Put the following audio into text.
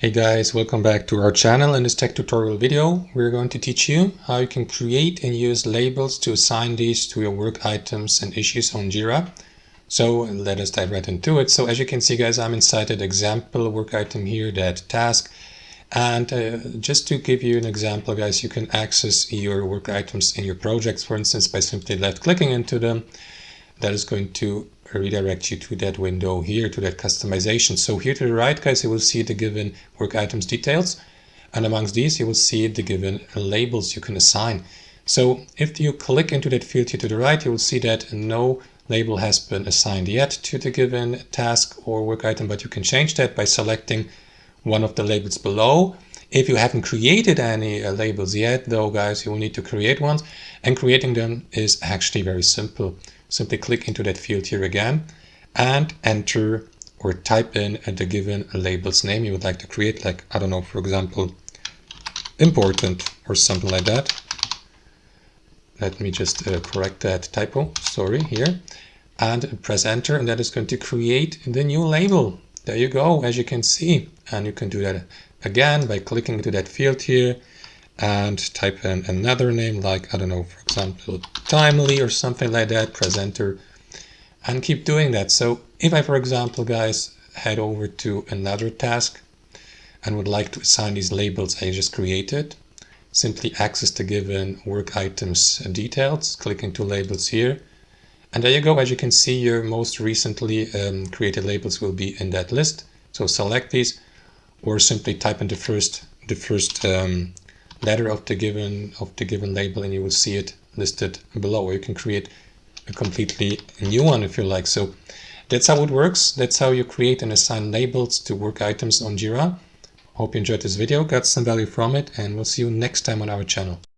Hey guys, welcome back to our channel. In this tech tutorial video, we're going to teach you how you can create and use labels to assign these to your work items and issues on Jira. So let us dive right into it. So as you can see guys, I'm inside that example work item here, that task. And just to give you an example guys, you can access your work items in your projects, for instance, by simply left clicking into them. That is going to redirect you to that window here, to that customization. So here to the right guys, you will see the given work items details, and amongst these you will see the given labels you can assign. So if you click into that field here to the right, you will see that no label has been assigned yet to the given task or work item, but you can change that by selecting one of the labels below. If you haven't created any labels yet though guys, you will need to create ones, and creating them is actually very simple. Simply click into that field here again and enter or type in the given label's name you would like to create, like, I don't know, for example, important or something like that. Let me just correct that typo, sorry, here, and press enter, and that is going to create the new label. There you go, as you can see. And you can do that again by clicking into that field here and type in another name, like, I don't know, for example, timely or something like that, press enter, and keep doing that. So if I, for example, guys, head over to another task and would like to assign these labels I just created, simply access the given work items details, click into labels here, and there you go. As you can see, your most recently created labels will be in that list. So select these, or simply type in the first letter of the given label, and you will see it listed below. Or you can create a completely new one if you like. So that's how it works. That's how you create and assign labels to work items on Jira. Hope you enjoyed this video, got some value from it, and we'll see you next time on our channel.